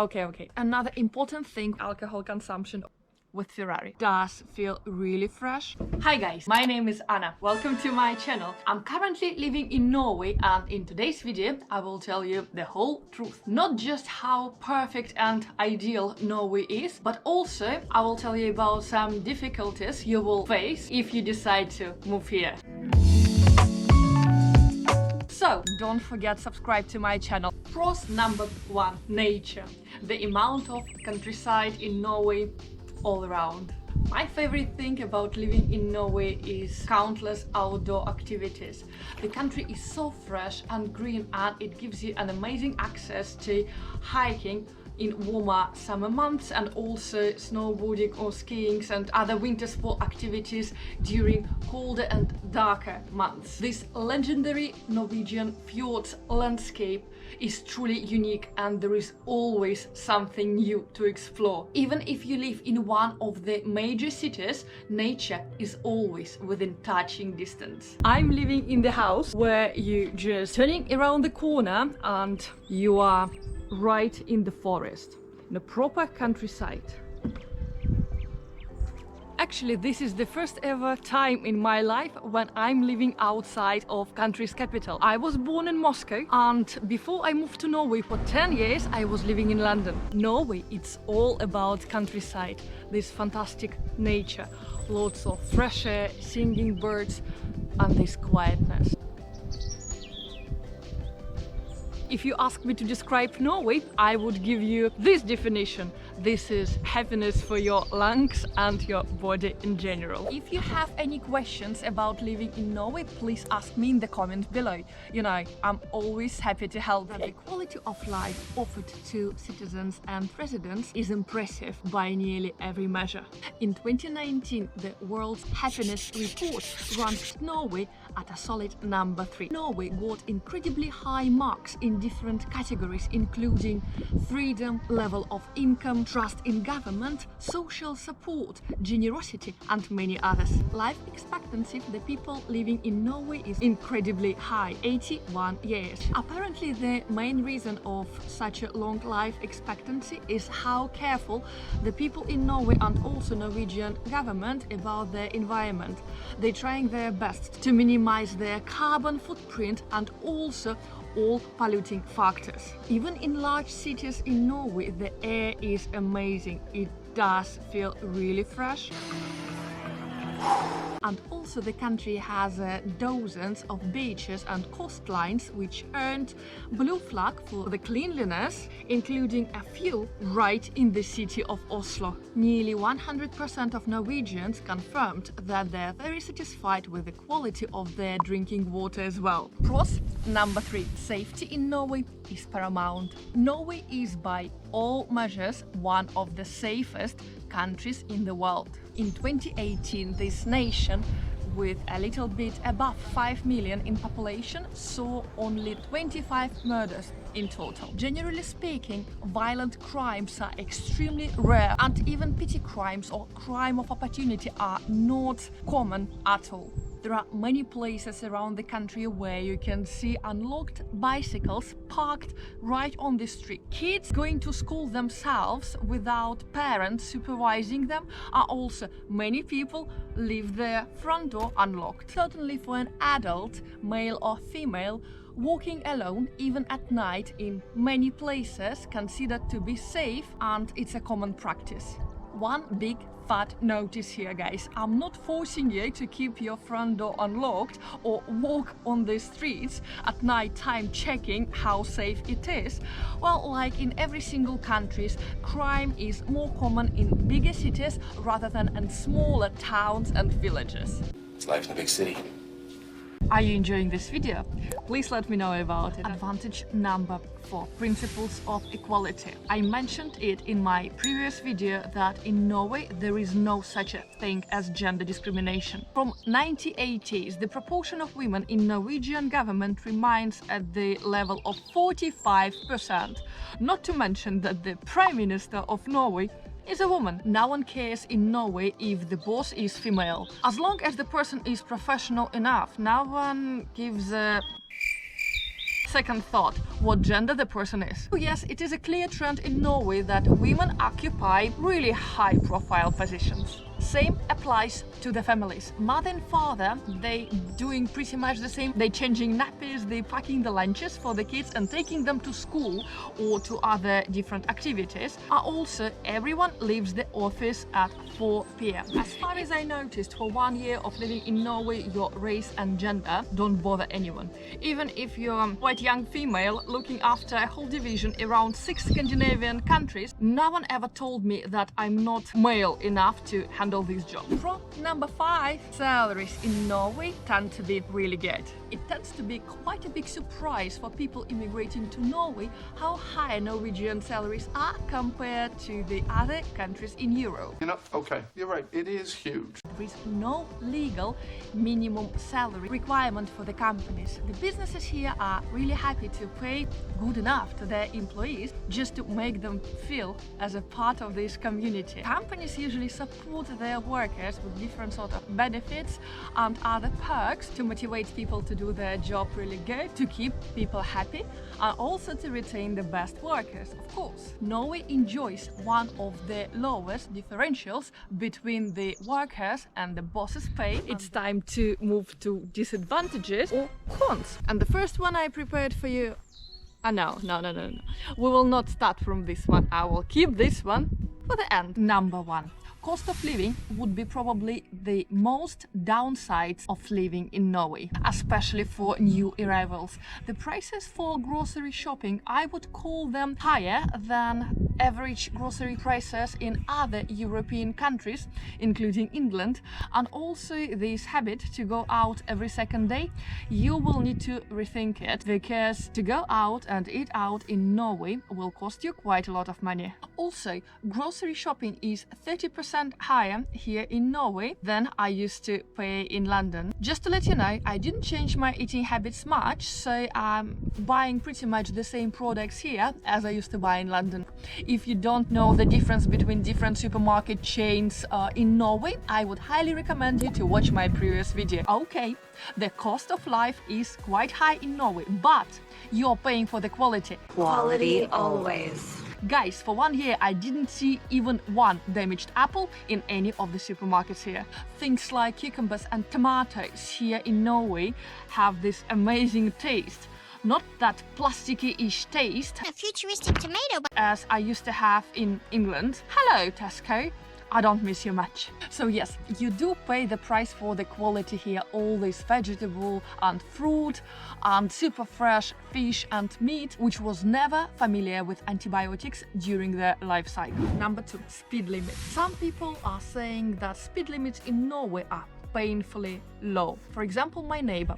Okay. Another important thing, alcohol consumption with Ferrari does feel really fresh. Hi guys, my name is Anna. Welcome to my channel. I'm currently living in Norway, and in today's video I will tell you the whole truth. Not just how perfect and ideal Norway is, but also I will tell you about some difficulties you will face if you decide to move here. So, don't forget subscribe to my channel. Pros number 1, nature. The amount of countryside in Norway all around. My favorite thing about living in Norway is countless outdoor activities. The country is so fresh and green, and it gives you an amazing access to hiking in warmer summer months, and also snowboarding or skiing and other winter sport activities during colder and darker months. This legendary Norwegian fjords landscape is truly unique, and there is always something new to explore. Even if you live in one of the major cities, nature is always within touching distance. I'm living in the house where you just turning around the corner and you are right in the forest, in a proper countryside. Actually, this is the first ever time in my life when I'm living outside of country's capital. I was born in Moscow, and before I moved to Norway for 10 years, I was living in London. Norway, it's all about countryside, this fantastic nature, lots of fresh air, singing birds, and this quietness. If you ask me to describe Norway, I would give you this definition. This is happiness for your lungs and your body in general. If you have any questions about living in Norway, please ask me in the comments below. You know, I'm always happy to help you. The quality of life offered to citizens and residents is impressive by nearly every measure. In 2019, the World's Happiness Report ranked Norway at a solid number 3. Norway got incredibly high marks in different categories, including freedom, level of income, trust in government, social support, generosity, and many others. Life expectancy of the people living in Norway is incredibly high, 81 years. Apparently, the main reason of such a long life expectancy is how careful the people in Norway and also Norwegian government about their environment. They're trying their best to minimize their carbon footprint and also all polluting factors. Even in large cities in Norway, the air is amazing. It does feel really fresh. And also the country has dozens of beaches and coastlines which earned blue flag for the cleanliness, including a few right in the city of Oslo. Nearly 100% of Norwegians confirmed that they're very satisfied with the quality of their drinking water as well. Pros number 3. Safety in Norway is paramount. Norway is by all measures one of the safest countries in the world. In 2018, this nation, with a little bit above 5 million in population, saw only 25 murders in total. Generally speaking, violent crimes are extremely rare, and even petty crimes or crime of opportunity are not common at all. There are many places around the country where you can see unlocked bicycles parked right on the street. Kids going to school themselves without parents supervising them, are also many people leave their front door unlocked. Certainly for an adult, male or female, walking alone, even at night, in many places considered to be safe, and it's a common practice. One big fat notice here, guys. I'm not forcing you to keep your front door unlocked or walk on the streets at night time checking how safe it is. Well, like in every single country, crime is more common in bigger cities rather than in smaller towns and villages. It's life in a big city. Are you enjoying this video? Please let me know about it. Advantage number 4, principles of equality. I mentioned it in my previous video that in Norway there is no such a thing as gender discrimination. From 1980s, the proportion of women in Norwegian government remains at the level of 45%. Not to mention that the Prime Minister of Norway is a woman. No one cares in Norway if the boss is female. As long as the person is professional enough, no one gives a Second thought, what gender the person is. Oh yes, it is a clear trend in Norway that women occupy really high-profile positions. Same applies to the families. Mother and father, they doing pretty much the same. They changing nappies, they packing the lunches for the kids and taking them to school or to other different activities. Also, everyone leaves the office at 4 p.m. As far as I noticed, for 1 year of living in Norway, your race and gender don't bother anyone. Even if you're a quite young female looking after a whole division around 6 Scandinavian countries, no one ever told me that I'm not male enough to handle this job. From number 5, salaries in Norway tend to be really good. It tends to be quite a big surprise for people immigrating to Norway how high Norwegian salaries are compared to the other countries in Europe. You know, okay, you're right, it is huge. There is no legal minimum salary requirement for the companies. The businesses here are really happy to pay good enough to their employees just to make them feel as a part of this community. Companies usually support their workers with different sort of benefits and other perks to motivate people to do their job really good, to keep people happy, and also to retain the best workers, of course. Norway enjoys one of the lowest differentials between the workers and the boss's pay. It's time to move to disadvantages or cons. And the first one I prepared for you. No. We will not start from this one. I will keep this one for the end. Number 1. Cost of living would be probably the most downsides of living in Norway, especially for new arrivals. The prices for grocery shopping, I would call them higher than average grocery prices in other European countries, including England. And also this habit to go out every second day, you will need to rethink it, because to go out and eat out in Norway will cost you quite a lot of money. Also, grocery shopping is 30% higher here in Norway than I used to pay in London. Just to let you know, I didn't change my eating habits much, so I'm buying pretty much the same products here as I used to buy in London. If you don't know the difference between different supermarket chains in Norway, I would highly recommend you to watch my previous video. Okay, the cost of life is quite high in Norway, but you're paying for the quality. Quality always. Guys, for 1 year I didn't see even one damaged apple in any of the supermarkets here. Things like cucumbers and tomatoes here in Norway have this amazing taste. Not that plasticky-ish taste A futuristic tomato. as I used to have in England. Hello, Tesco. I don't miss you much. So yes, you do pay the price for the quality here, all this vegetable and fruit and super fresh fish and meat, which was never familiar with antibiotics during their life cycle. Number 2, speed limit. Some people are saying that speed limits in Norway are painfully low. For example, my neighbor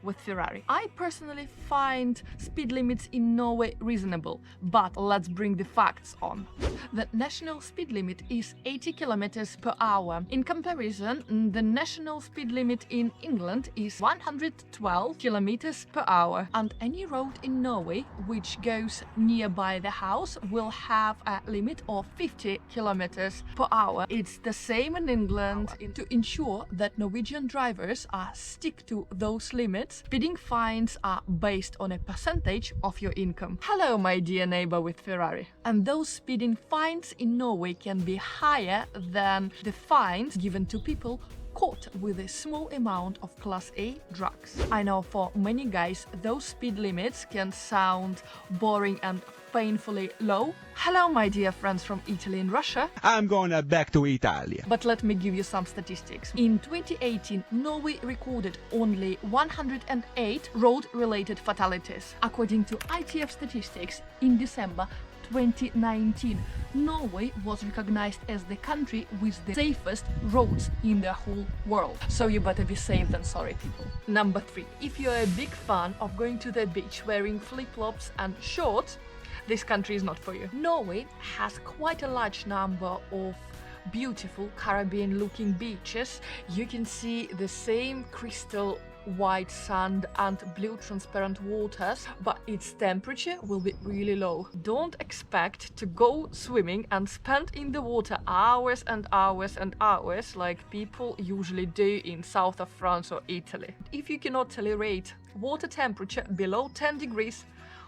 with Ferrari. I personally find speed limits in Norway reasonable, but let's bring the facts on. The national speed limit is 80 kilometers per hour. In comparison, the national speed limit in England is 112 kilometers per hour. And any road in Norway which goes nearby the house will have a limit of 50 kilometers per hour. It's the same in England. To ensure that Norwegian drivers stick to those limits, speeding fines are based on a percentage of your income. Hello, my dear neighbor with Ferrari. And those speeding fines in Norway can be higher than the fines given to people caught with a small amount of Class A drugs. I know for many guys those speed limits can sound boring and painfully low. Hello, my dear friends from Italy and Russia. I'm going back to Italy. But let me give you some statistics. In 2018, Norway recorded only 108 road-related fatalities. According to ITF statistics, in December 2019, Norway was recognized as the country with the safest roads in the whole world. So you better be safe than sorry, people. Number 3. If you're a big fan of going to the beach wearing flip-flops and shorts, this country is not for you. Norway has quite a large number of beautiful Caribbean-looking beaches. You can see the same crystal white sand and blue transparent waters, but its temperature will be really low. Don't expect to go swimming and spend in the water hours and hours and hours like people usually do in south of France or Italy. If you cannot tolerate water temperature below 10 degrees,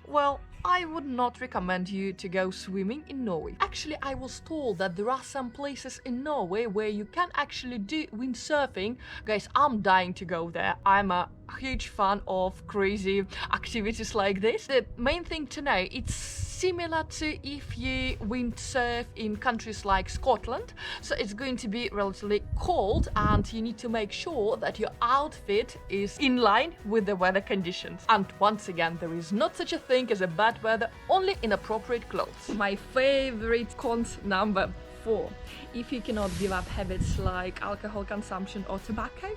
well, I would not recommend you to go swimming in Norway. Actually, I was told that there are some places in Norway where you can actually do windsurfing. Guys, I'm dying to go there. I'm a huge fan of crazy activities like this. The main thing to know, it's similar to if you windsurf in countries like Scotland. So it's going to be relatively cold and you need to make sure that your outfit is in line with the weather conditions. And once again, there is not such a thing as a bad weather, only inappropriate clothes. My favorite cons number 4. If you cannot give up habits like alcohol consumption or tobacco,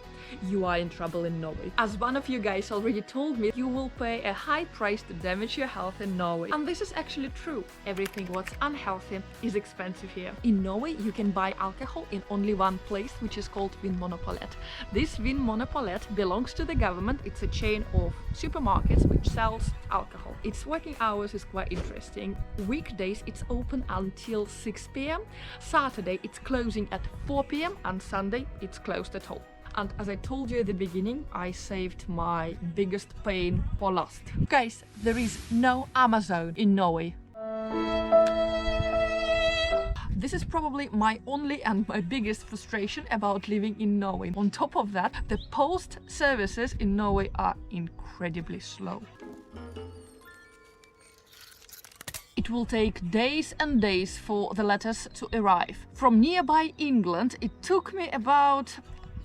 you are in trouble in Norway. As one of you guys already told me, you will pay a high price to damage your health in Norway. And this is actually true. Everything what's unhealthy is expensive here. In Norway, you can buy alcohol in only one place, which is called Vinmonopolet. This Vinmonopolet belongs to the government. It's a chain of supermarkets which sells alcohol. Its working hours is quite interesting. Weekdays, it's open until 6 p.m. Saturday, it's closing at 4 p.m. and Sunday, it's closed at all. And as I told you at the beginning, I saved my biggest pain for last. Guys, there is no Amazon in Norway. This is probably my only and my biggest frustration about living in Norway. On top of that, the post services in Norway are incredibly slow. It will take days and days for the letters to arrive. From nearby England, it took me about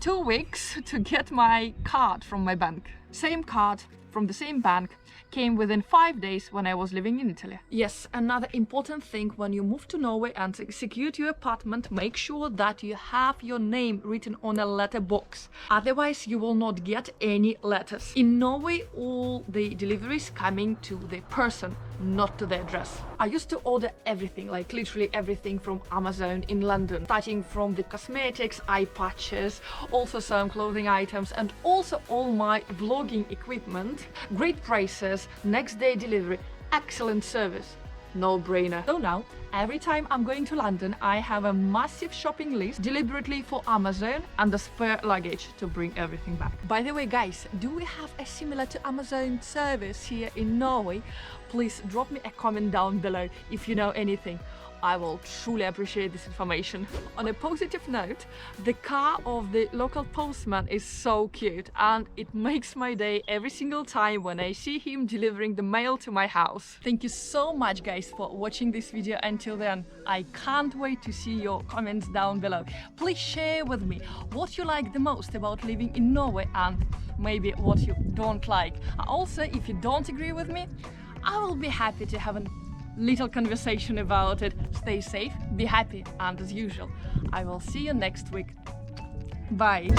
2 weeks to get my card from my bank. Same card from the same bank came within 5 days when I was living in Italy. Yes, another important thing when you move to Norway and secure your apartment, make sure that you have your name written on a letterbox. Otherwise, you will not get any letters. In Norway, all the deliveries coming to the person, not to the address. I used to order everything, like literally everything from Amazon in London, starting from the cosmetics, eye patches, also some clothing items, and also all my vlogging equipment. Great prices, next day delivery, excellent service. No brainer. So now, every time I'm going to London, I have a massive shopping list deliberately for Amazon and the spare luggage to bring everything back. By the way, guys, do we have a similar to Amazon service here in Norway? Please drop me a comment down below if you know anything. I will truly appreciate this information. On a positive note, the car of the local postman is so cute and it makes my day every single time when I see him delivering the mail to my house. Thank you so much, guys, for watching this video until then. I can't wait to see your comments down below. Please share with me what you like the most about living in Norway and maybe what you don't like. Also, if you don't agree with me, I will be happy to have a little conversation about it. Stay safe, be happy, and as usual, I will see you next week. Bye.